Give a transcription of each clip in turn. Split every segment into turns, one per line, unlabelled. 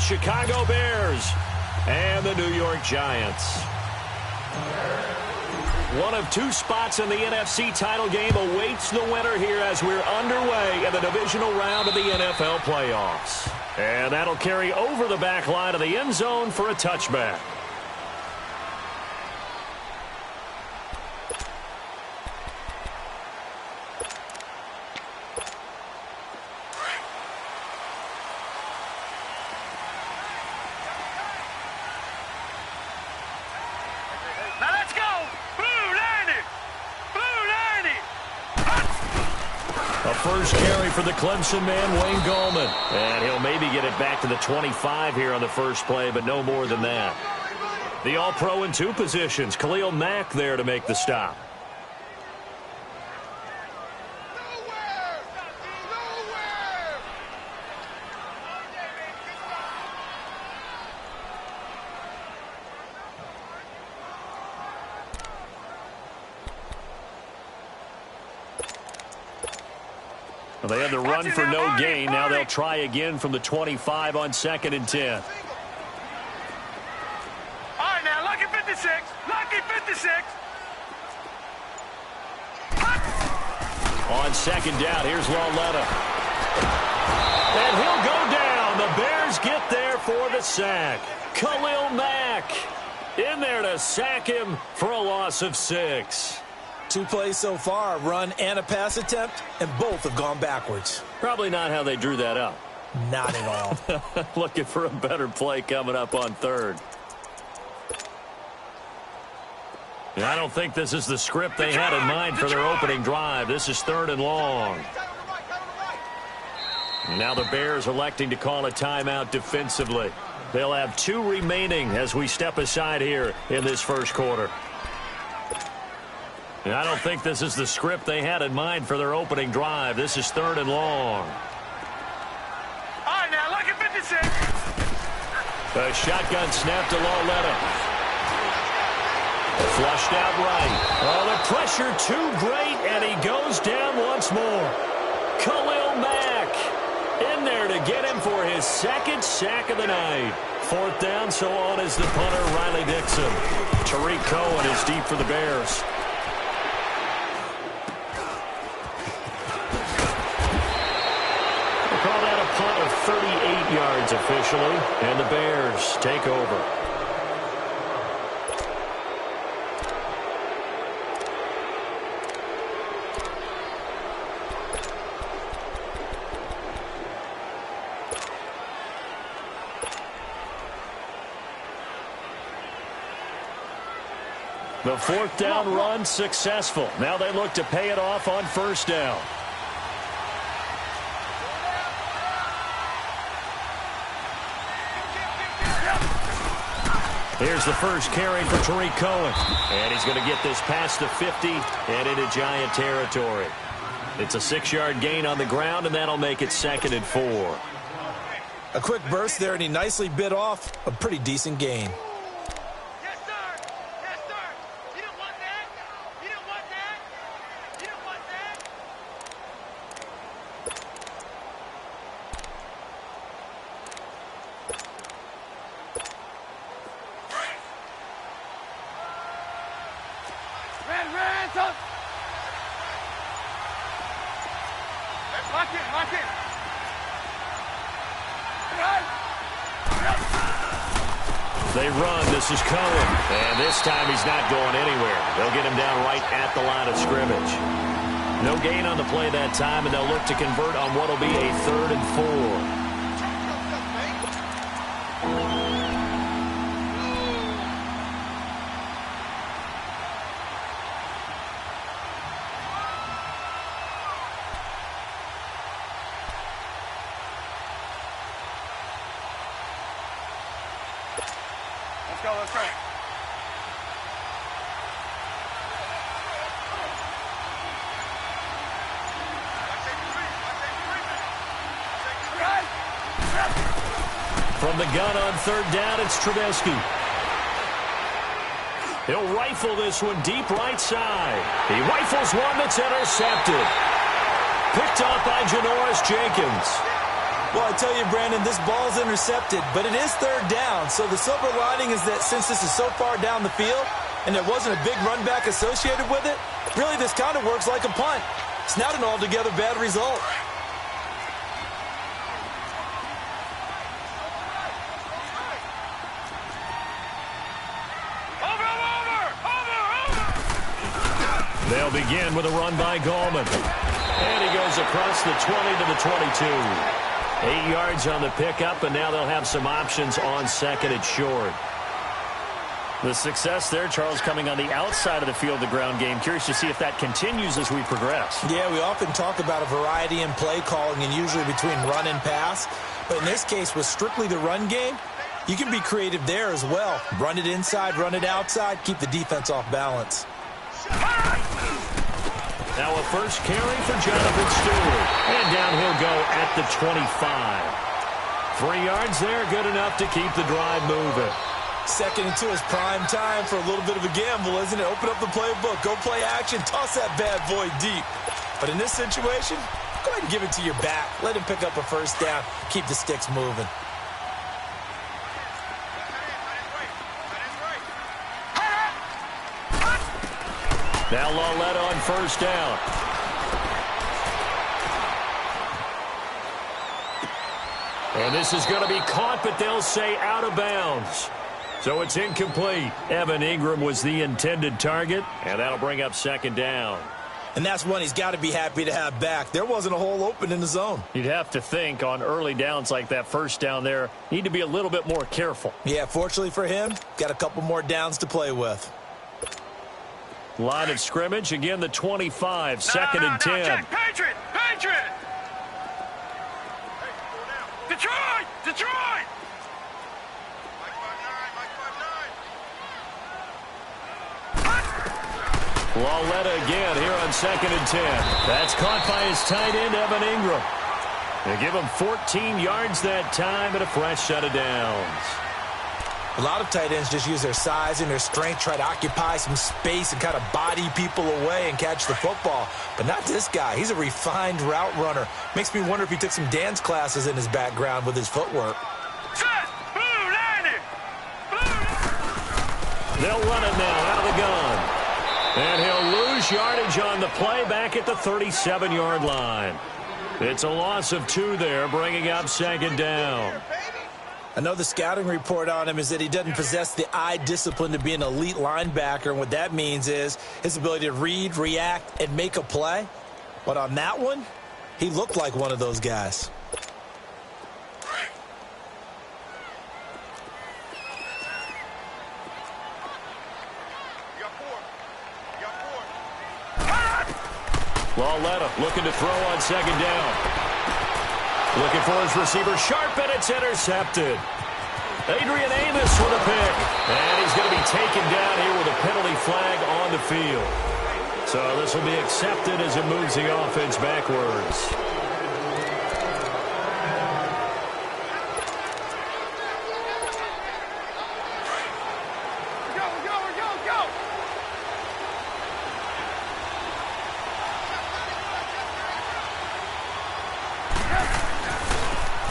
Chicago Bears and the New York Giants. One of two spots in the NFC title game awaits the winner here as we're underway in the divisional round of the NFL playoffs. And that'll carry over the back line of the end zone for a touchback. First carry for the Clemson man, Wayne Gallman. And he'll maybe get it back to the 25 here on the first play, but no more than that. The All-Pro in two positions. Khalil Mack there to make the stop. Well, they had the run for no gain. Now they'll try again from the 25 on 2nd and 10.
All right, now, lucky 56. Lucky 56.
On 2nd down, here's Lauletta. And he'll go down. The Bears get there for the sack. Khalil Mack in there to sack him for a loss of 6.
2 plays so far, a run and a pass attempt, and both have gone backwards.
Probably not how they drew that up.
Not at all.
Looking for a better play coming up on 3rd. And I don't think this is the script they had in mind for their opening drive. This is 3rd and long. Now the Bears electing to call a timeout defensively. They'll have 2 remaining as we step aside here in this first quarter. And I don't think this is the script they had in mind for their opening drive. This is 3rd and long.
All right, now, lucky 56.
A shotgun snap to Lauletta. Flushed out right. Oh, the pressure too great, and he goes down once more. Khalil Mack in there to get him for his 2nd sack of the night. 4th down, so on is the punter, Riley Dixon. Tariq Cohen is deep for the Bears. Call that a punt of 38 yards officially, and the Bears take over. The 4th down run successful. Now they look to pay it off on 1st down. Here's the first carry for Tariq Cohen. And he's going to get this past the 50 and into Giant territory. It's a 6-yard gain on the ground, and that'll make it 2nd and 4.
A quick burst there, and he nicely bit off a pretty decent gain.
Yes, sir. Yes, sir. You don't want that? You don't want that? You don't want that? Ran, up. Lock in, lock in.
They run. This is Cohen. And this time he's not going anywhere. They'll get him down right at the line of scrimmage. No gain on the play that time, and they'll look to convert on what will be a 3rd and 4.
Let's go.
From the gun on 3rd down, it's Trubisky. He'll rifle this one deep right side. He rifles one that's intercepted. Picked off by Janoris Jenkins.
Well, I tell you, Brandon, this ball's intercepted, but it is third down. So the silver lining is that since this is so far down the field and there wasn't a big run back associated with it, really this kind of works like a punt. It's not an altogether bad result.
They'll begin with a run by Gallman. And he goes across the 20 to the 22. 8 yards on the pickup, and now they'll have some options on second and short.
The success there, Charles, coming on the outside of the field, the ground game. Curious to see if that continues as we progress.
Yeah, we often talk about a variety in play calling and usually between run and pass. But in this case, with strictly the run game, you can be creative there as well. Run it inside, run it outside, keep the defense off balance.
Now a first carry for Jonathan Stewart. And down he'll go at the 25. 3 yards there, good enough to keep the drive moving.
2nd and 2 is prime time for a little bit of a gamble, isn't it? Open up the playbook, go play action, toss that bad boy deep. But in this situation, go ahead and give it to your back. Let him pick up a first down, keep the sticks moving.
Now Lawletta on first down. And this is going to be caught, but they'll say out of bounds. So it's incomplete. Evan Ingram was the intended target, and that'll bring up second down.
And that's one he's got to be happy to have back. There wasn't a hole open in the zone.
You'd have to think on early downs like that first down there, need to be a little bit more careful.
Yeah, fortunately for him, got a couple more downs to play with.
Line of scrimmage, again the 25, second and 10.
Jack, Patriot! Patriot! Detroit! Detroit!
Lawletta again here on second and 10. That's caught by his tight end, Evan Ingram. They give him 14 yards that time and a fresh set of downs.
A lot of tight ends just use their size and their strength, try to occupy some space and kind of body people away and catch the football. But not this guy. He's a refined route runner. Makes me wonder if he took some dance classes in his background with his footwork.
Set! Blue landing!
They'll run it now out of the gun. And he'll lose yardage on the play back at the 37-yard line. It's a loss of 2 there, bringing up second down.
Another scouting report on him is that he doesn't possess the eye discipline to be an elite linebacker. And what that means is his ability to read, react, and make a play. But on that one, he looked like one of those guys.
Lawletta looking to throw on second down. Looking for his receiver, sharp, and it's intercepted. Adrian Amos with a pick. And he's going to be taken down here with a penalty flag on the field. So this will be accepted as it moves the offense backwards.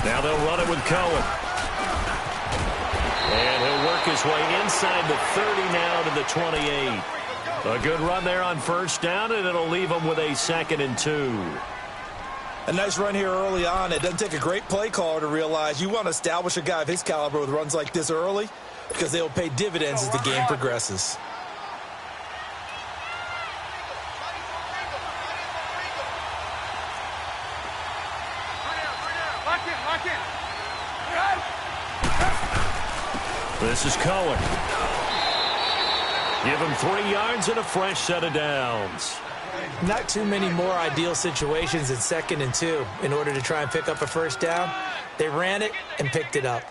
Now they'll run it with Cohen. And he'll work his way inside the 30 now to the 28. A good run there on first down, and it'll leave them with a 2nd and 2.
A nice run here early on. It doesn't take a great play caller to realize you want to establish a guy of his caliber with runs like this early because they will pay dividends as the game progresses.
This is Cohen. Give him 3 yards and a fresh set of downs.
Not too many more ideal situations in 2nd and 2 in order to try and pick up a first down. They ran it and picked it up.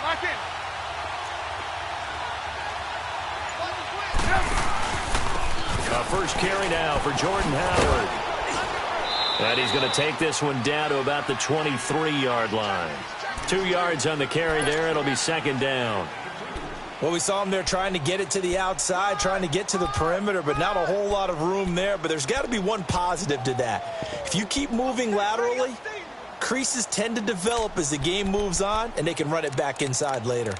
Lock in!
A first carry now for Jordan Howard. And he's going to take this one down to about the 23-yard line. 2 yards on the carry there. It'll be second down.
Well, we saw him there trying to get it to the outside, trying to get to the perimeter, but not a whole lot of room there. But there's got to be one positive to that. If you keep moving laterally, creases tend to develop as the game moves on, and they can run it back inside later.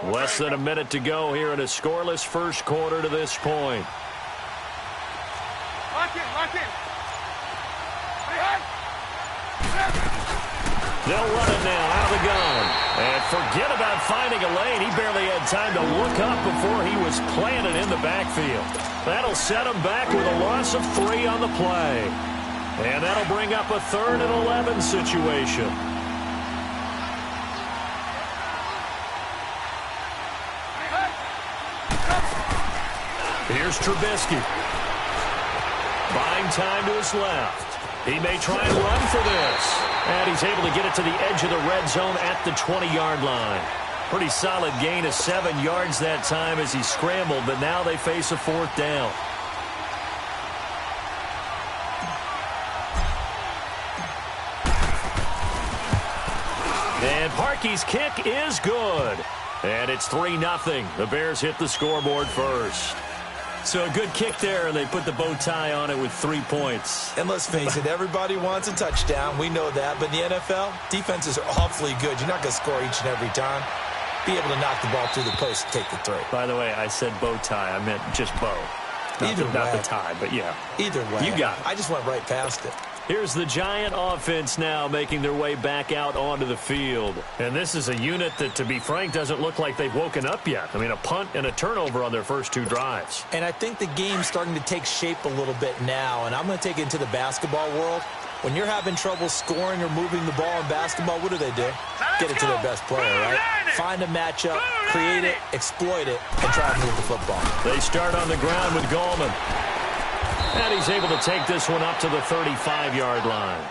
Less than a minute to go here in a scoreless first quarter to this point.
Lock in.
They'll run it now out of the gun. And forget about finding a lane. He barely had time to look up before he was planted in the backfield. That'll set him back with a loss of 3 on the play. And that'll bring up a 3rd and 11 situation. Here's Trubisky. Buying time to his left. He may try and run for this. And he's able to get it to the edge of the red zone at the 20-yard line. Pretty solid gain of 7 yards that time as he scrambled, but now they face a 4th down. And Parkey's kick is good. And it's 3-0. The Bears hit the scoreboard first. So a good kick there, and they put the bow tie on it with 3 points.
And let's face it, everybody wants a touchdown. We know that. But in the NFL, defenses are awfully good. You're not going to score each and every time. Be able to knock the ball through the post and take the 3.
By the way, I said bow tie. I meant just bow. Not the tie, but yeah.
Either way.
You got it.
I just went right past it.
Here's the Giant offense now making their way back out onto the field. And this is a unit that, to be frank, doesn't look like they've woken up yet. I mean, a punt and a turnover on their first 2 drives.
And I think the game's starting to take shape a little bit now. And I'm going to take it into the basketball world. When you're having trouble scoring or moving the ball in basketball, what do? Get it to their best player, right? Find a matchup, create it, exploit it, and try to move the football.
They start on the ground with Gallman. And he's able to take this one up to the 35-yard line.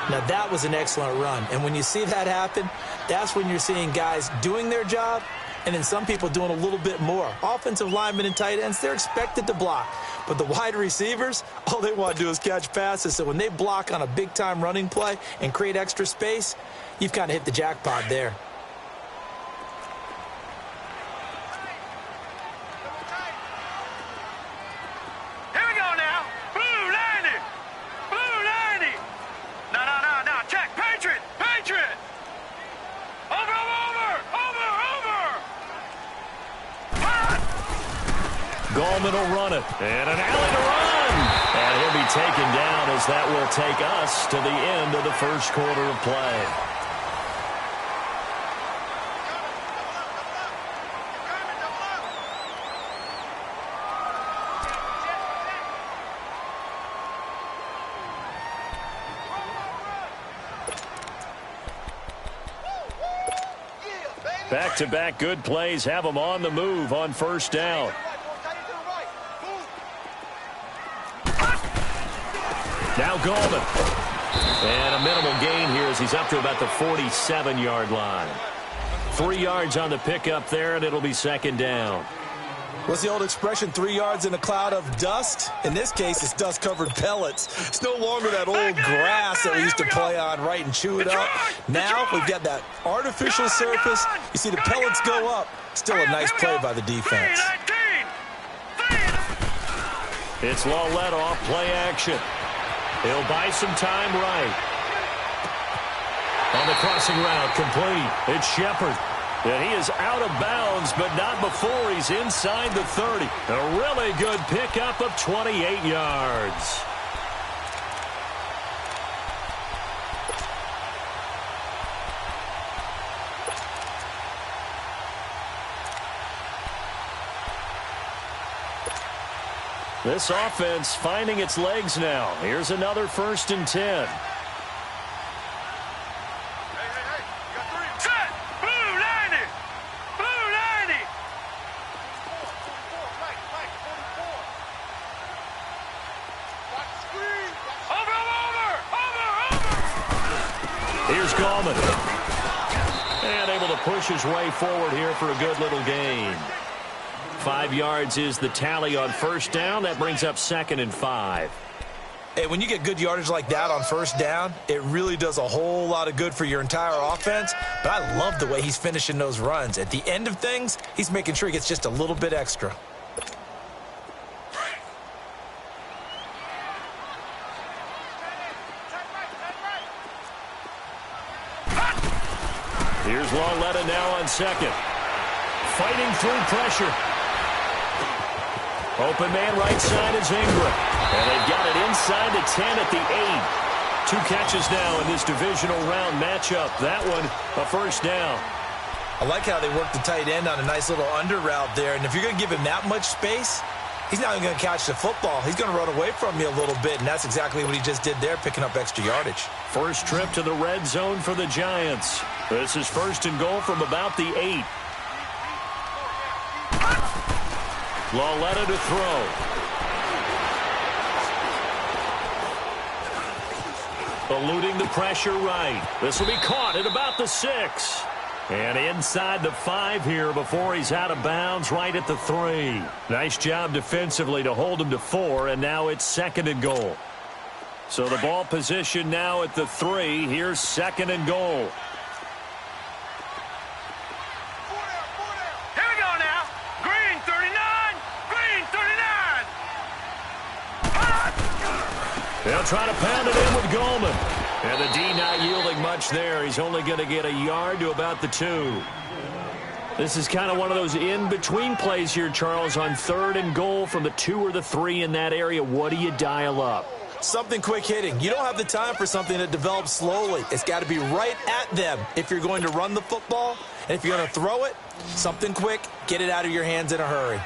Now, that was an excellent run. And when you see that happen, that's when you're seeing guys doing their job and then some people doing a little bit more. Offensive linemen and tight ends, they're expected to block. But the wide receivers, all they want to do is catch passes. So when they block on a big-time running play and create extra space, you've kind of hit the jackpot there.
Gallman will run it. And an alley to run. And he'll be taken down as that will take us to the end of the first quarter of play. Back-to-back good plays have them on the move on first down. Now Gallman. And a minimal gain here as he's up to about the 47-yard line. 3 yards on the pickup there, and it'll be second down.
What's the old expression, 3 yards in a cloud of dust? In this case, it's dust-covered pellets. It's no longer that old grass that we used to play on, right, and chew it up. Now we've got that artificial surface. You see the pellets go up. Still a nice play by the defense.
It's Lawlett off play action. He'll buy some time right. On the crossing route, complete. It's Shepard. And he is out of bounds, but not before he's inside the 30. A really good pickup of 28 yards. This offense finding its legs now. Here's another 1st and 10. Here's Gallman. And able to push his way forward here for a good little gain. 5 yards is the tally on first down. That brings up 2nd and 5.
Hey, when you get good yardage like that on first down, it really does a whole lot of good for your entire offense. But I love the way he's finishing those runs. At the end of things, he's making sure he gets just a little bit extra.
Here's Lauletta now on second. Fighting through pressure. Open man right side is Ingram. And they've got it inside the 10 at the 8. 2 catches now in this divisional round matchup. That one, a first down.
I like how they work the tight end on a nice little under route there. And if you're going to give him that much space, he's not even going to catch the football. He's going to run away from you a little bit, and that's exactly what he just did there, picking up extra yardage.
First trip to the red zone for the Giants. This is 1st and goal from about the 8. Lauletta to throw. Eluding the pressure right. This will be caught at about the 6. And inside the 5 here before he's out of bounds right at the 3. Nice job defensively to hold him to 4, and now it's 2nd and goal. So the ball position now at the 3. Here's 2nd and goal.
Here we go now. Green 39. Green 39.
They'll try to pound it in with Goldman. And the D not yielding much there. He's only going to get a yard to about the 2. This is kind of one of those in-between plays here, Charles, on 3rd and goal from the 2 or the 3 in that area. What do you dial up?
Something quick hitting. You don't have the time for something that develops slowly. It's got to be right at them if you're going to run the football. And if you're going to throw it, something quick, get it out of your hands in a hurry.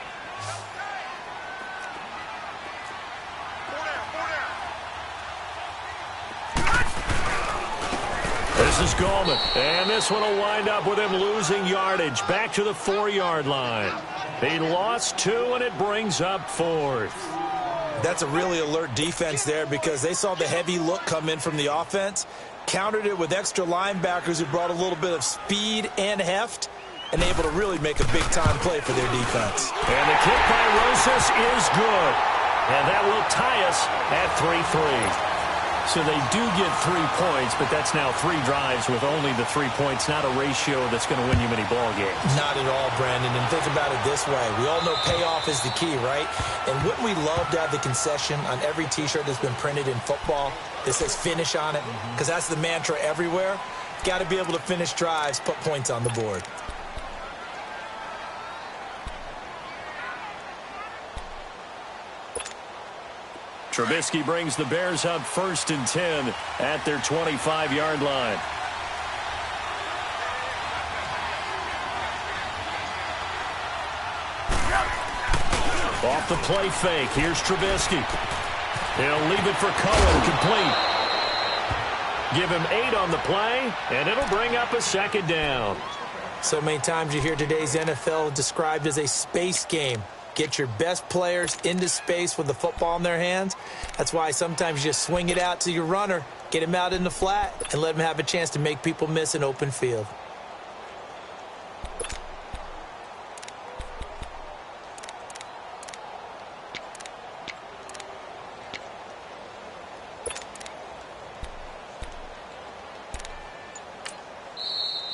This is Goldman, and this one will wind up with him losing yardage back to the 4-yard line. He lost 2, and it brings up 4th.
That's a really alert defense there because they saw the heavy look come in from the offense, countered it with extra linebackers who brought a little bit of speed and heft, and able to really make a big-time play for their defense.
And the kick by Rosas is good, and that will tie us at 3-3. So they do get 3 points, but that's now 3 drives with only the 3 points, not a ratio that's going to win you many ball games.
Not at all, Brandon. And think about it this way. We all know payoff is the key, right? And wouldn't we love to have the concession on every T-shirt that's been printed in football that says finish on it? Because that's the mantra everywhere. Got to be able to finish drives, put points on the board.
Trubisky brings the Bears up 1st and 10 at their 25-yard line. Off the play fake. Here's Trubisky. He'll leave it for Cohen, complete. Give him 8 on the play, and it'll bring up a 2nd down.
So many times you hear today's NFL described as a space game. Get your best players into space with the football in their hands. That's why sometimes you just swing it out to your runner, get him out in the flat, and let him have a chance to make people miss an open field.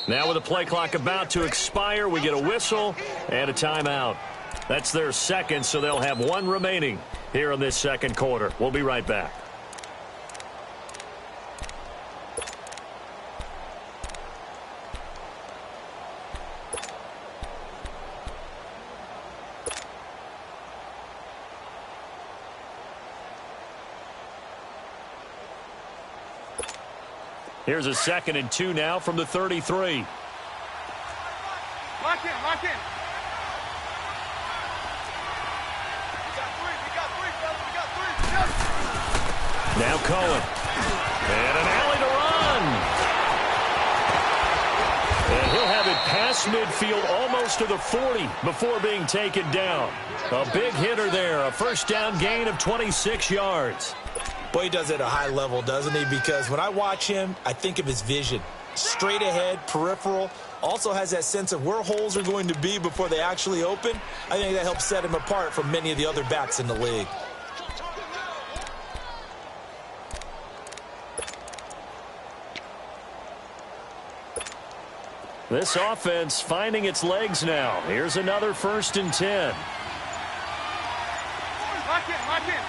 Now with the play clock about to expire, we get a whistle and a timeout. That's their 2nd, so they'll have 1 remaining here in this 2nd quarter. We'll be right back. Here's a 2nd and 2 now from the 33.
Lock in, lock in.
Now Cohen. And an alley to run. And he'll have it past midfield almost to the 40 before being taken down. A big hitter there. A 1st down gain of 26 yards.
Boy, he does it at a high level, doesn't he? Because when I watch him, I think of his vision. straight ahead, peripheral. Also has that sense of where holes are going to be before they actually open. I think that helps set him apart from many of the other backs in the league.
This offense finding its legs now. Here's another 1st and 10.
Lock in, lock in.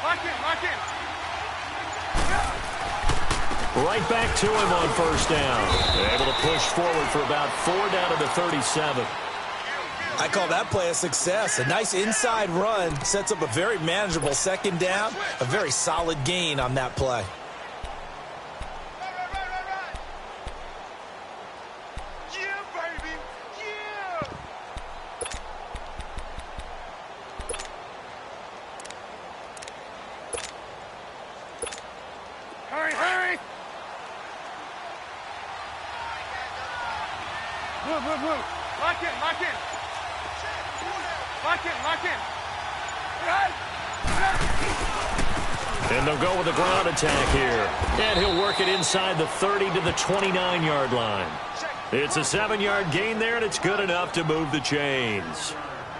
Lock in, lock in.
Right back to him on 1st down. Able to push forward for about 4 down to the 37.
I call that play a success. A nice inside run sets up a very manageable 2nd down. A very solid gain on that play.
Lock in, lock in. Lock in, lock in.
And they'll go with a ground attack here. And he'll work it inside the 30 to the 29-yard line. It's a 7-yard gain there, and it's good enough to move the chains.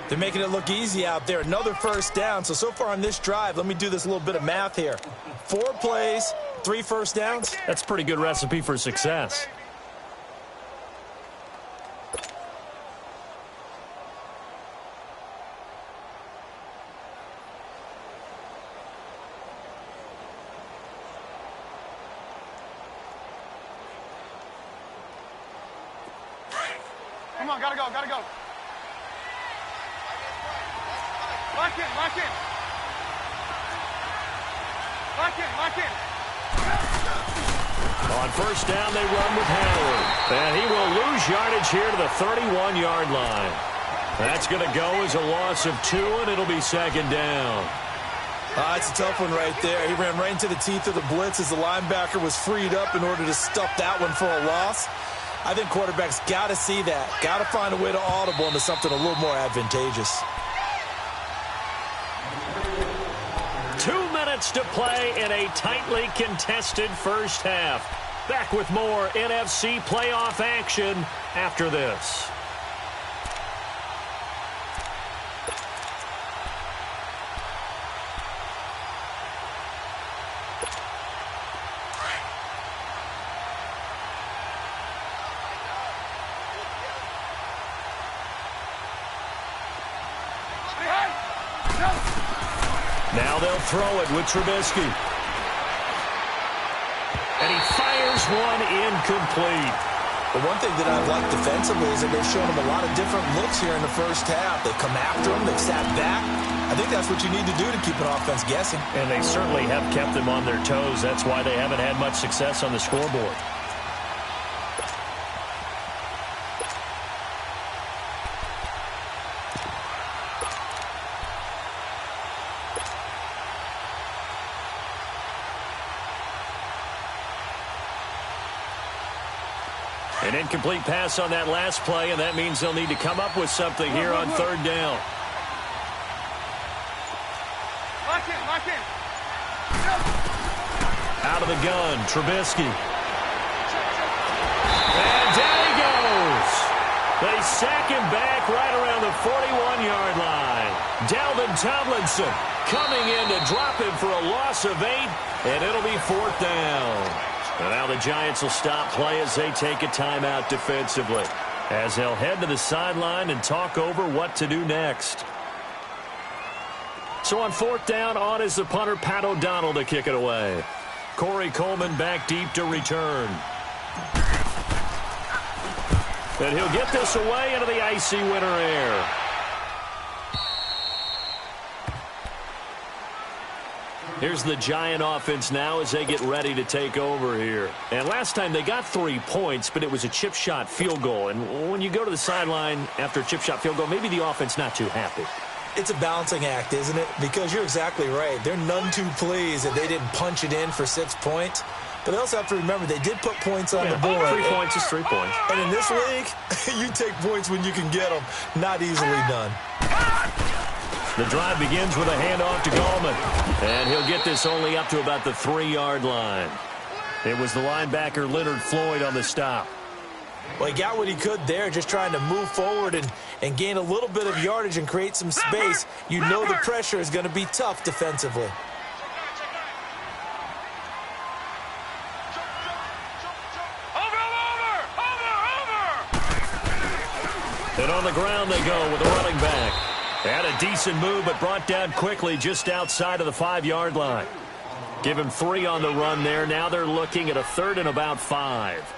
They're making it look easy out there. Another 1st down. So far on this drive, let me do this little bit of math here. 4 plays, 3 1st downs.
That's a pretty good recipe for success.
Come on, gotta go, gotta go. Lock in, lock in. Lock in, lock in.
On 1st down, they run with Howard. And he will lose yardage here to the 31-yard line. That's going to go as a loss of 2, and it'll be 2nd down.
It's a tough one right there. He ran right into the teeth of the blitz as the linebacker was freed up in order to stuff that one for a loss. I think quarterbacks got to see that. Got to find a way to audible into something a little more advantageous.
2 minutes to play in a tightly contested 1st half. Back with more NFC playoff action after this. Now they'll throw it with Trubisky. And he fires one incomplete.
The one thing that I've liked defensively is that they've shown him a lot of different looks here in the 1st half. They come after him. They've sat back. I think that's what you need to do to keep an offense guessing.
And they certainly have kept them on their toes. That's why they haven't had much success on the scoreboard. An incomplete pass on that last play, and that means they'll need to come up with something here on 3rd down.
Lock in, lock in.
Out of the gun, Trubisky. And down he goes. They sack him back right around the 41-yard line. Dalvin Tomlinson coming in to drop him for a loss of 8, and it'll be 4th down. And now the Giants will stop play as they take a timeout defensively, as they'll head to the sideline and talk over what to do next. So on 4th down, on is the punter, Pat O'Donnell, to kick it away. Corey Coleman back deep to return. And he'll get this away into the icy winter air. Here's the Giant offense now as they get ready to take over here. And last time they got 3 points, but it was a chip shot field goal. And when you go to the sideline after a chip shot field goal, maybe the offense not too happy.
It's a balancing act, isn't it? Because you're exactly right. They're none too pleased that they didn't punch it in for 6 points. But they also have to remember they did put points on the board.
3 points is 3 points.
And in this league, you take points when you can get them. Not easily done.
The drive begins with a handoff to Gallman. And he'll get this only up to about the 3-yard line. It was the linebacker Leonard Floyd on the stop.
Well, he got what he could there, just trying to move forward and gain a little bit of yardage and create some space. You know the pressure is going to be tough defensively.
And on the ground they go with a running back. Had a decent move, but brought down quickly just outside of the 5-yard line. Give him 3 on the run there. Now they're looking at a 3rd and about 5.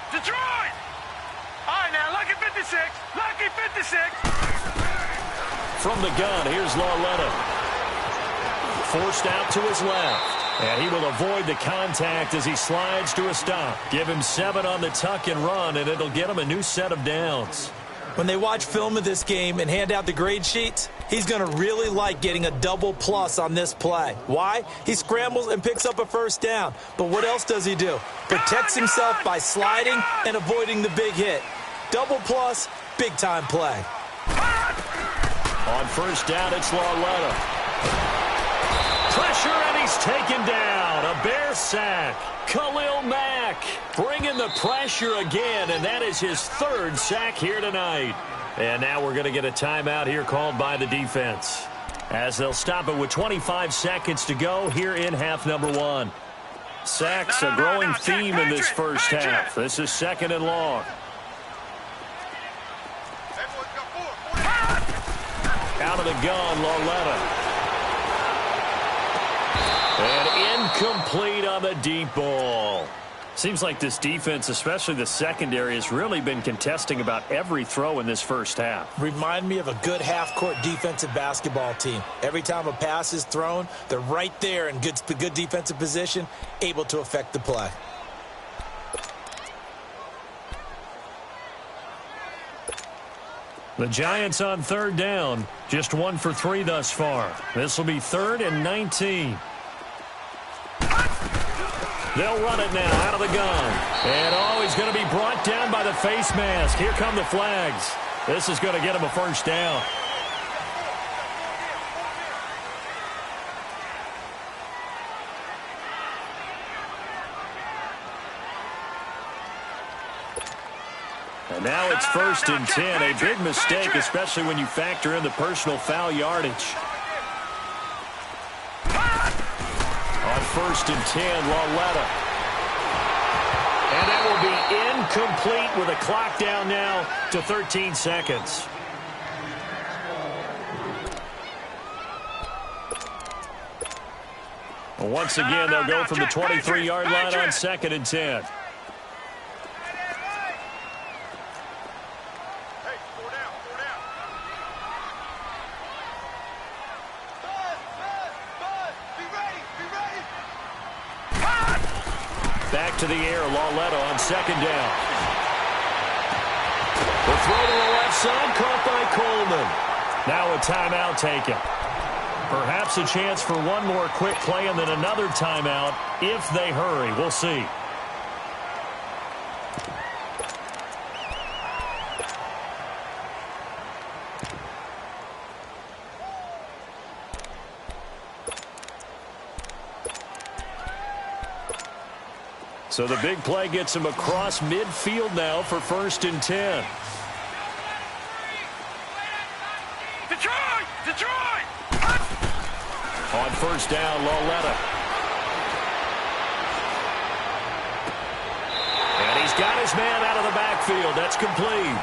Detroit! All right, now, lucky 56. Lucky 56.
From the gun, here's Lauletta. Forced out to his left. And he will avoid the contact as he slides to a stop. Give him 7 on the tuck and run, and it'll get him a new set of downs.
When they watch film of this game and hand out the grade sheets, he's going to really like getting a double plus on this play. Why? He scrambles and picks up a first down. But what else does he do? Protects himself by sliding and avoiding the big hit. Double plus, big-time play.
On first down, it's Lauletta. Pressure, and he's taken down. A Bear sack. Khalil Mack bringing the pressure again, and that is his 3rd sack here tonight. And now we're going to get a timeout here called by the defense, as they'll stop it with 25 seconds to go here in half number 1. Sacks a growing theme in this first half. This is 2nd and long. Out of the gun, Lauletta. And incomplete on the deep ball. Seems like this defense, especially the secondary, has really been contesting about every throw in this first half.
Remind me of a good half-court defensive basketball team. Every time a pass is thrown, they're right there in good defensive position, able to affect the play.
The Giants on 3rd down, just 1 for 3 thus far. This will be 3rd and 19. They'll run it now out of the gun. And, he's going to be brought down by the face mask. Here come the flags. This is going to get him a first down. And now it's 1st and 10. A big mistake, especially when you factor in the personal foul yardage. On 1st and 10, Lauletta. And that will be incomplete with a clock down now to 13 seconds. Well, once again, they'll go from the 23-yard line on 2nd and 10. Back to the air, Lauletta on 2nd down. The throw to the left side, caught by Coleman. Now a timeout taken. Perhaps a chance for one more quick play and then another timeout if they hurry. We'll see. So the big play gets him across midfield now for 1st and 10.
Detroit!
On 1st down, Lauletta. And he's got his man out of the backfield. That's complete.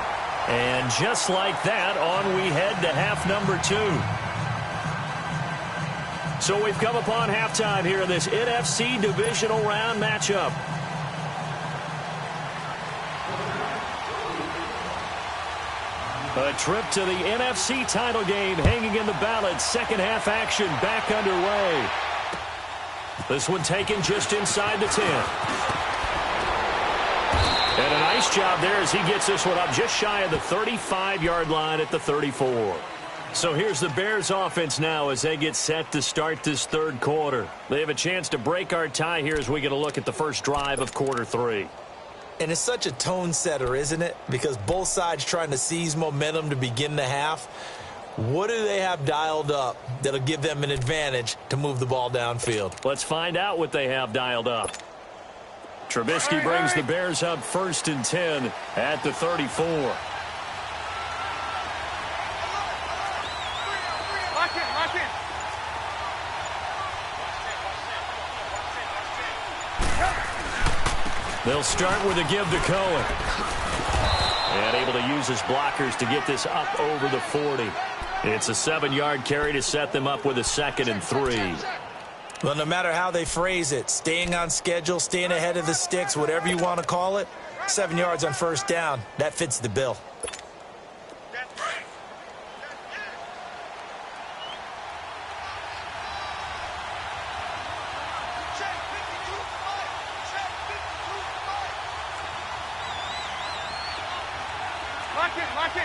And just like that, on we head to half number 2. So we've come upon halftime here in this NFC divisional round matchup. A trip to the NFC title game hanging in the balance. Second half action back underway. This one taken just inside the 10. And a nice job there as he gets this one up just shy of the 35-yard line at the 34.
So here's the Bears offense now as they get set to start this third quarter. They have a chance to break our tie here as we get a look at the first drive of quarter 3.
And it's such a tone setter, isn't it? Because both sides trying to seize momentum to begin the half. What do they have dialed up that'll give them an advantage to move the ball downfield?
Let's find out what they have dialed up. Trubisky brings the Bears up 1st and 10 at the 34.
Lock in.
They'll start with a give to Cohen. And able to use his blockers to get this up over the 40. It's a 7-yard carry to set them up with a 2nd and 3.
Well, no matter how they phrase it, staying on schedule, staying ahead of the sticks, whatever you want to call it, 7 yards on 1st down, that fits the bill.
Lock in.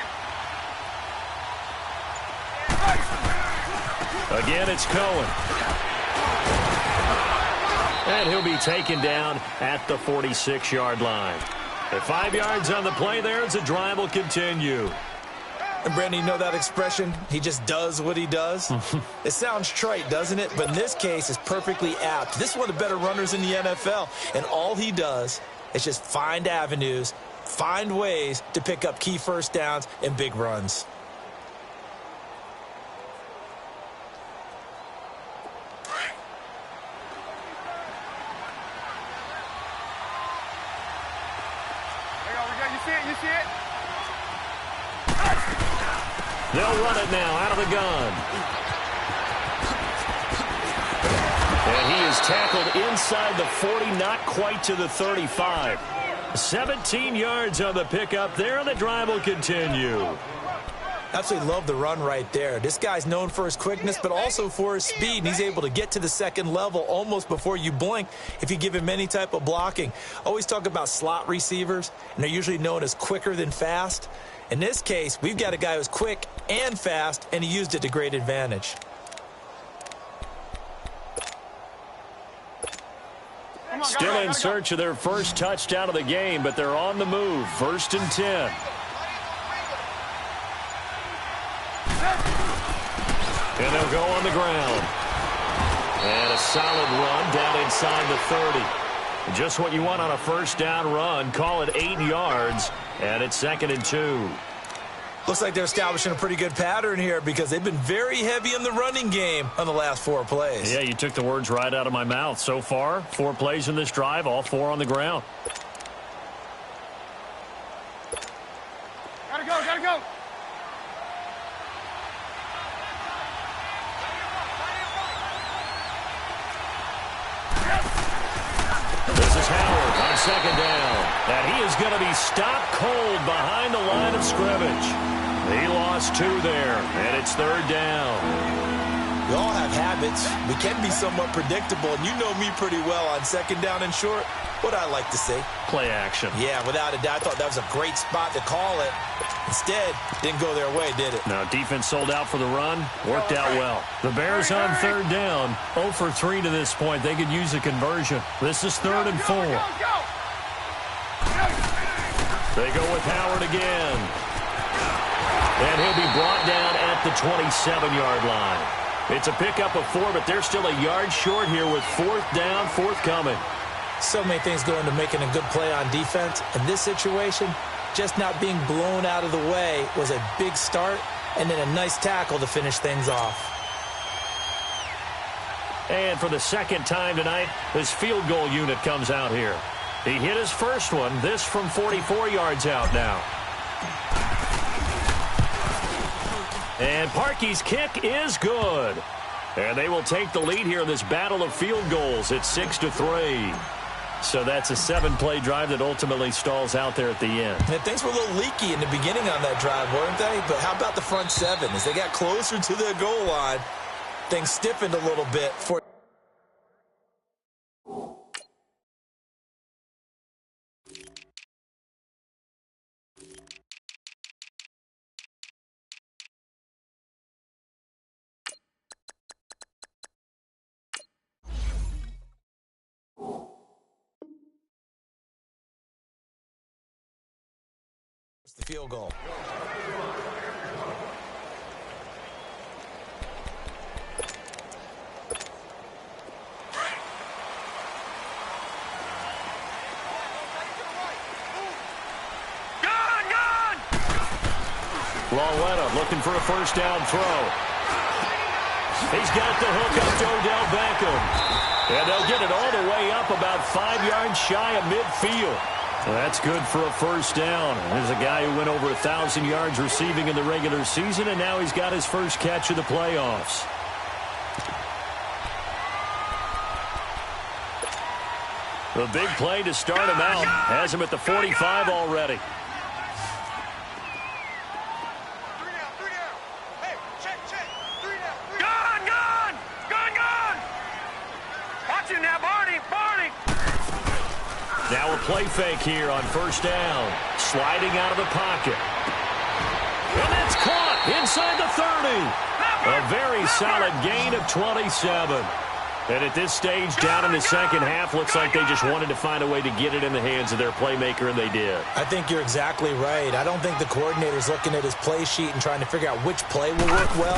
Again, it's Cohen. And he'll be taken down at the 46-yard line. At 5 yards on the play there, as the drive will continue.
And Brandon, you know that expression? He just does what he does? It sounds trite, doesn't it? But in this case, it's perfectly apt. This is one of the better runners in the NFL. And all he does is just find avenues, find ways to pick up key 1st downs and big runs.
You see it?
They'll run it now out of the gun. And he is tackled inside the 40, not quite to the 35. 17 yards on the pickup there, and the drive will continue.
Absolutely love the run right there. This guy's known for his quickness, but also for his speed. And he's able to get to the 2nd level almost before you blink if you give him any type of blocking. Always talk about slot receivers, and they're usually known as quicker than fast. In this case, we've got a guy who's quick and fast, and he used it to great advantage.
Still in search of their first touchdown of the game, but they're on the move. 1st and 10. And they'll go on the ground. And a solid run down inside the 30. Just what you want on a 1st down run. Call it 8 yards, and it's 2nd and 2.
Looks like they're establishing a pretty good pattern here because they've been very heavy in the running game on the last 4 plays.
Yeah, you took the words right out of my mouth. So far, 4 plays in this drive, all 4 on the ground.
Gotta go.
This is Howard on 2nd down. And he is going to be stopped cold behind the line of scrimmage. He lost 2 there, and it's 3rd down.
We all have habits. We can be somewhat predictable, and you know me pretty well on 2nd down and short. What I like to say?
Play action.
Yeah, without a doubt. I thought that was a great spot to call it. Instead, didn't go their way, did it?
Now, defense sold out for the run. Worked out well. The Bears on 3rd down. 0 for 3 to this point. They could use a conversion. This is 3rd and 4. They go with Howard again. And he'll be brought down at the 27-yard line. It's a pickup of 4, but they're still a yard short here with 4th down, forthcoming.
So many things go into making a good play on defense. In this situation, just not being blown out of the way was a big start, and then a nice tackle to finish things off.
And for the 2nd time tonight, this field goal unit comes out here. He hit his first one, this from 44 yards out now. And Parkey's kick is good. And they will take the lead here in this battle of field goals. It's 6-3. So that's a 7-play drive that ultimately stalls out there at the end.
And things were a little leaky in the beginning on that drive, weren't they? But how about the front 7? As they got closer to the goal line, things stiffened a little bit for It's the field goal.
Lawetta looking for a first down throw. He's got the hook up to Odell Beckham. And they'll get it all the way up about 5 yards shy of midfield. Well, that's good for a first down. There's a guy who went over 1,000 yards receiving in the regular season, and now he's got his first catch of the playoffs. The big play to start him out has him at the 45 already. Now a play fake here on first down. Sliding out of the pocket. And that's caught inside the 30. A very solid gain of 27. And at this stage, down in the second half, looks like they just wanted to find a way to get it in the hands of their playmaker, and they did.
I think you're exactly right. I don't think the coordinator's looking at his play sheet and trying to figure out which play will work well.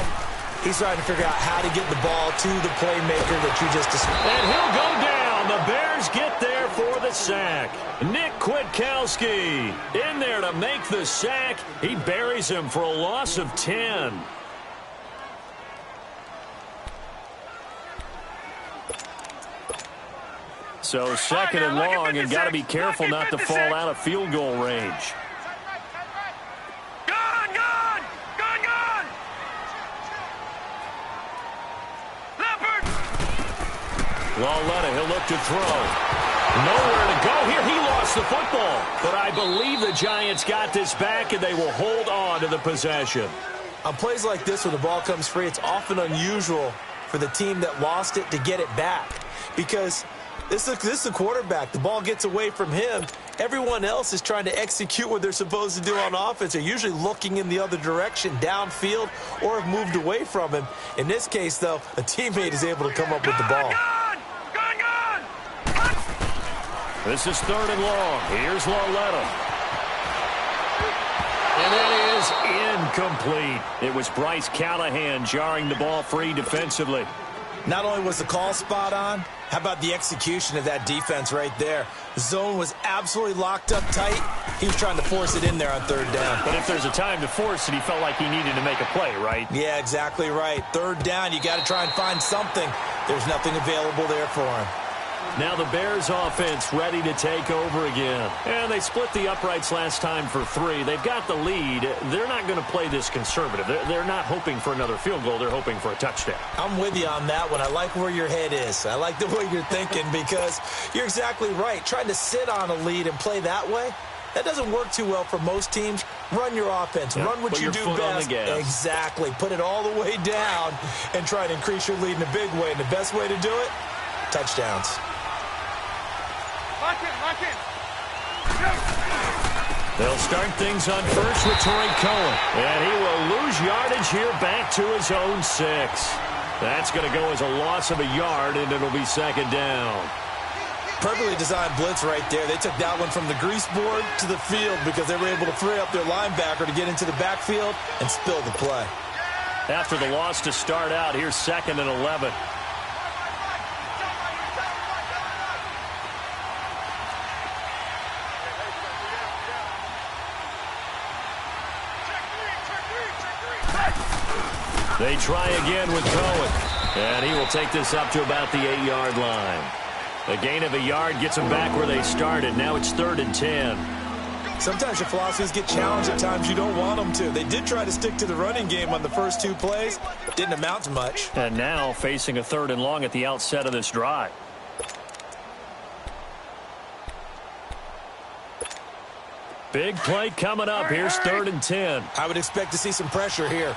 He's trying to figure out how to get the ball to the playmaker that you just described.
And he'll go down. The Bears get there for the sack. Nick Kwiatkowski in there to make the sack. He buries him for a loss of 10. So second and long, and got to be careful not to fall out of field goal range. Lawetta, he'll look to throw. Nowhere to go here. He lost the football. But I believe the Giants got this back, and they will hold on to the possession.
On plays like this where the ball comes free, it's often unusual for the team that lost it to get it back. Because this is the quarterback. The ball gets away from him. Everyone else is trying to execute what they're supposed to do on offense. They're usually looking in the other direction, downfield, or have moved away from him. In this case, though, a teammate is able to come up with the ball.
This is third and long. Here's Lawetta. And that is incomplete. It was Bryce Callahan jarring the ball free defensively.
Not only was the call spot on, how about the execution of that defense right there? The zone was absolutely locked up tight. He was trying to force it in there on third down.
But if there's a time to force it, he felt like he needed to make a play, right?
Yeah, exactly right. Third down, you got to try and find something. There's nothing available there for him.
Now the Bears offense ready to take over again. And they split the uprights last time for 3. They've got the lead. They're not going to play this conservative. They're not hoping for another field goal. They're hoping for a touchdown.
I'm with you on that one. I like where your head is. I like the way you're thinking because you're exactly right. Trying to sit on a lead and play that way, that doesn't work too well for most teams. Run your offense.
Yeah,
run what you do best. Exactly. Put it all the way down and try to increase your lead in a big way. And the best way to do it, touchdowns.
Lock in.
They'll start things on first with Torrey Cohen. And he will lose yardage here back to his own 6. That's going to go as a loss of a yard, and it'll be second down.
Perfectly designed blitz right there. They took that one from the grease board to the field because they were able to free up their linebacker to get into the backfield and spill the play.
After the loss to start out, here's second and 11. They try again with Cohen. And he will take this up to about the 8-yard line. A gain of a yard gets them back where they started. Now it's 3rd and 10.
Sometimes your philosophies get challenged at times you don't want them to. They did try to stick to the running game on the first 2 plays. Didn't amount to much.
And now facing a 3rd and long at the outset of this drive. Big play coming up. Here's 3rd and 10.
I would expect to see some pressure here.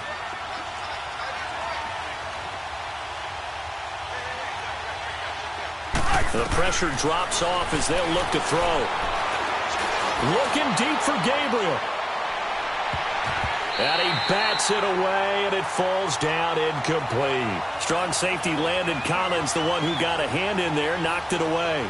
The pressure drops off as they'll look to throw. Looking deep for Gabriel. And he bats it away, and it falls down incomplete. Strong safety Landon Collins, the one who got a hand in there, knocked it away.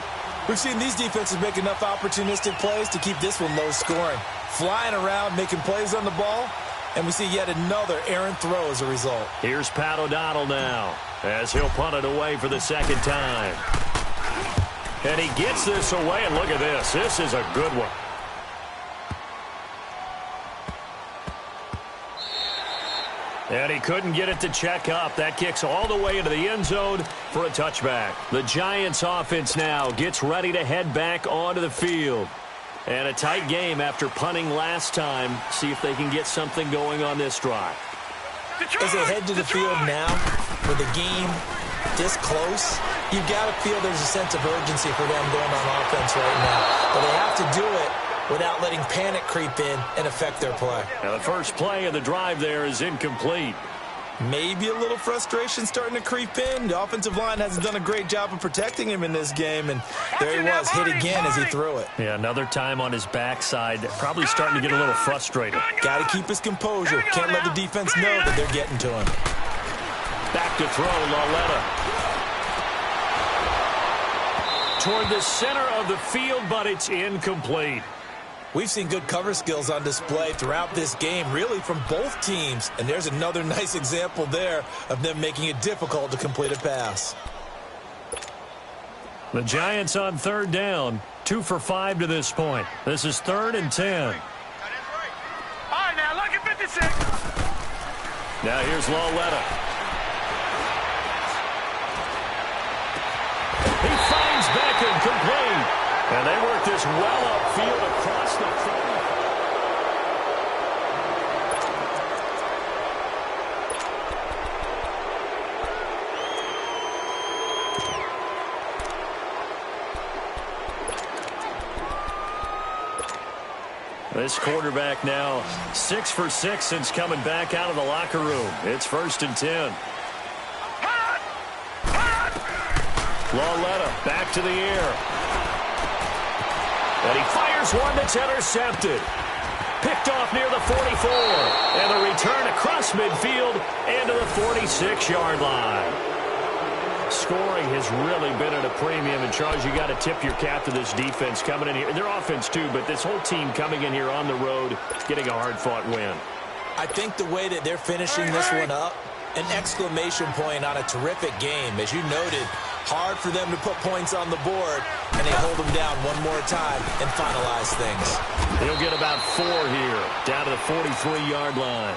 We've seen these defenses make enough opportunistic plays to keep this one low scoring. Flying around, making plays on the ball, and we see yet another errant throw as a result.
Here's Pat O'Donnell now as he'll punt it away for the second time. And he gets this away, and look at this. This is a good one. And he couldn't get it to check up. That kicks all the way into the end zone for a touchback. The Giants offense now gets ready to head back onto the field. And a tight game after punting last time. See if they can get something going on this drive.
As they head to the field now, with the game this close, you've got to feel there's a sense of urgency for them going on offense right now. But they have to do it without letting panic creep in and affect their play.
Now the first play of the drive there is incomplete.
Maybe a little frustration starting to creep in. The offensive line hasn't done a great job of protecting him in this game, and there he was, hit again as he threw it.
Yeah, another time on his backside, probably starting to get a little frustrated.
Got to keep his composure. Can't let the defense know that they're getting to him.
Back to throw, Lauletta. Toward the center of the field, but it's incomplete.
We've seen good cover skills on display throughout this game, really from both teams. And there's another nice example there of them making it difficult to complete a pass.
The Giants on third down, 2 for 5 to this point. This is 3rd and 10.
All right, now look at 56.
Now here's Lauletta. He finds Beckham complete. And they work this well upfield across the 30. This quarterback now 6 for 6 since coming back out of the locker room. It's 1st and 10. Lauletta back to the air. And he fires one that's intercepted. Picked off near the 44. And the return across midfield into the 46-yard line. Scoring has really been at a premium. And, Charles, you got to tip your cap to this defense coming in here. Their offense, too, but this whole team coming in here on the road, getting a hard-fought win.
I think the way that they're finishing this one up, an exclamation point on a terrific game. As you noted, hard for them to put points on the board, and they hold them down one more time and finalize things.
He'll get about 4 here, down to the 43-yard line.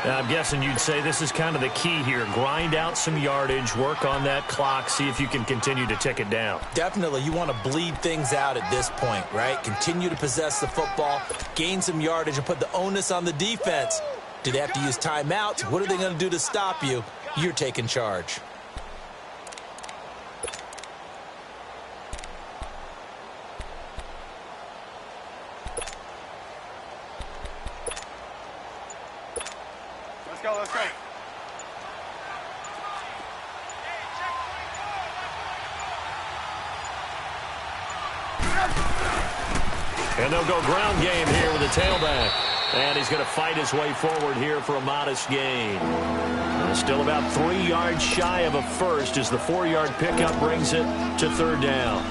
Now, I'm guessing you'd say this is kind of the key here. Grind out some yardage, work on that clock, see if you can continue to tick it down.
Definitely. You want to bleed things out at this point, right? Continue to possess the football, gain some yardage, and put the onus on the defense. Do they have to use timeouts? What are they going to do to stop you? You're taking charge.
Let's go, let's go.
And they'll go ground game here with the tailback. And he's going to fight his way forward here for a modest gain. Still about 3 yards shy of a first as the 4-yard pickup brings it to 3rd down.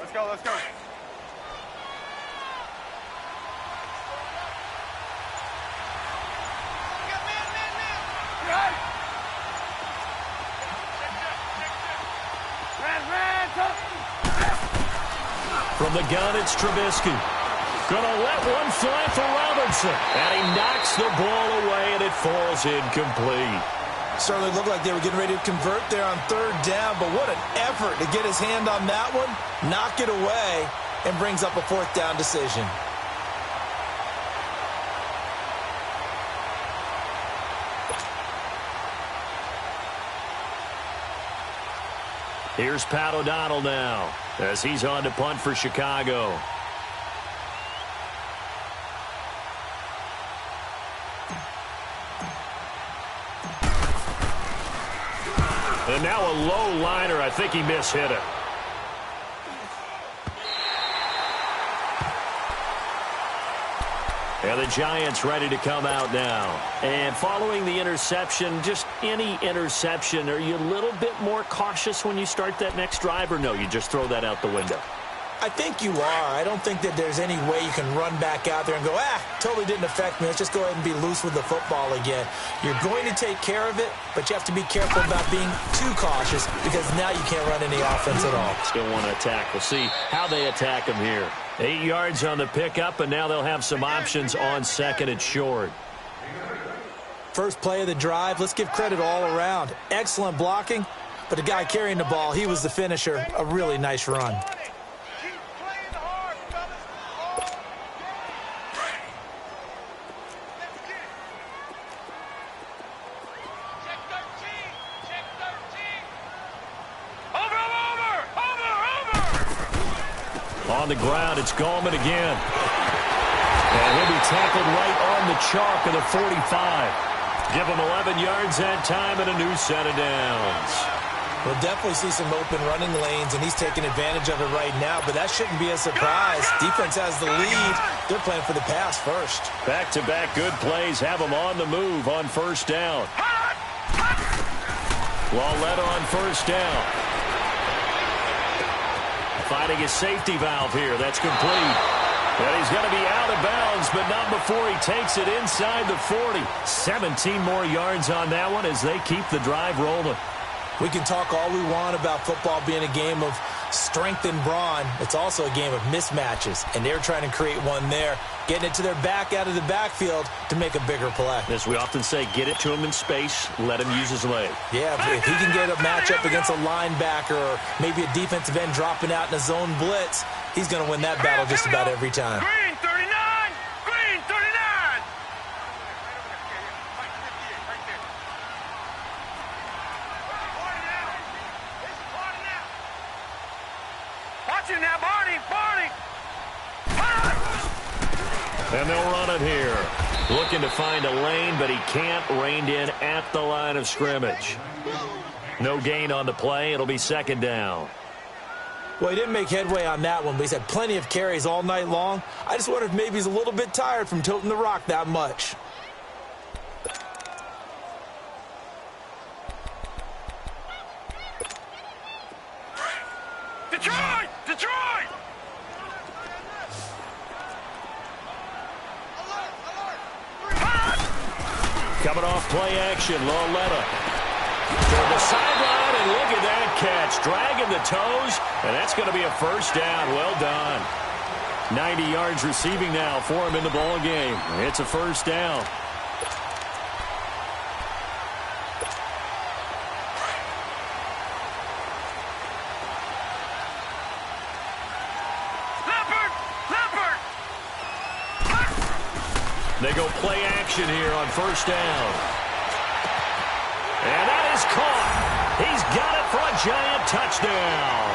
Let's go, let's go.
From the gun, it's Trubisky. Gonna let one fly for Robinson. And he knocks the ball away, and it falls incomplete.
Certainly looked like they were getting ready to convert there on 3rd down, but what an effort to get his hand on that one, knock it away, and brings up a 4th down decision.
Here's Pat O'Donnell now as he's on to punt for Chicago. And now a low liner. I think he mishit it. And the Giants ready to come out now. And following the interception, just any interception, are you a little bit more cautious when you start that next drive, or no, you just throw that out the window?
I think you are. I don't think that there's any way you can run back out there and go, totally didn't affect me. Let's just go ahead and be loose with the football again. You're going to take care of it, but you have to be careful about being too cautious because now you can't run any offense at all.
Still want to attack. We'll see how they attack him here. 8 yards on the pickup, and now they'll have some options on second and short.
First play of the drive, let's give credit all around. Excellent blocking, but the guy carrying the ball, he was the finisher. A really nice run.
On the ground, it's Gallman again. And he'll be tackled right on the chalk of the 45. Give him 11 yards that time and a new set of downs.
We'll definitely see some open running lanes, and he's taking advantage of it right now, but that shouldn't be a surprise. Defense has the lead. They're playing for the pass first.
Back-to-back good plays have him on the move on first down. Lawletta on first down. Finding his safety valve here. That's complete. And he's going to be out of bounds, but not before he takes it inside the 40. 17 more yards on that one as they keep the drive rolling.
We can talk all we want about football being a game of strength and brawn. It's also a game of mismatches, and they're trying to create one there, getting it to their back out of the backfield to make a bigger play.
As we often say, get it to him in space, let him use his leg.
Yeah, if he can get a matchup against a linebacker or maybe a defensive end dropping out in a zone blitz, he's going to win that battle just about every time.
Green 39! Green 39! Watch it now, Barney! Barney!
And they'll run it here. Looking to find a lane, but he can't. Reined in at the line of scrimmage. No gain on the play. It'll be second down.
Well, he didn't make headway on that one, but he's had plenty of carries all night long. I just wonder if maybe he's a little bit tired from toting the rock that much.
Detroit! Detroit!
Coming off play action, Lawletta. Toward the sideline, and look at that catch. Dragging the toes, and that's going to be a first down. Well done. 90 yards receiving now for him in the ball game. It's a first down. They go play action here on first down. And that is caught. He's got it for a giant touchdown.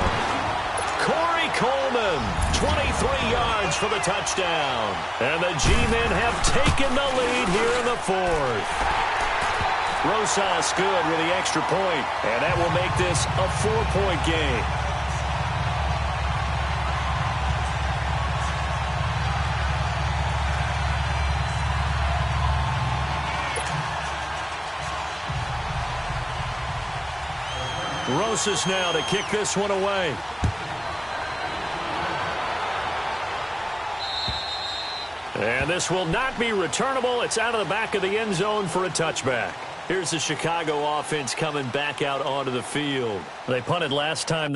Corey Coleman, 23 yards for the touchdown. And the G-men have taken the lead here in the fourth. Rosas good with the extra point, and that will make this a 4-point game. Rosas now to kick this one away. And this will not be returnable. It's out of the back of the end zone for a touchback. Here's the Chicago offense coming back out onto the field. They punted last time.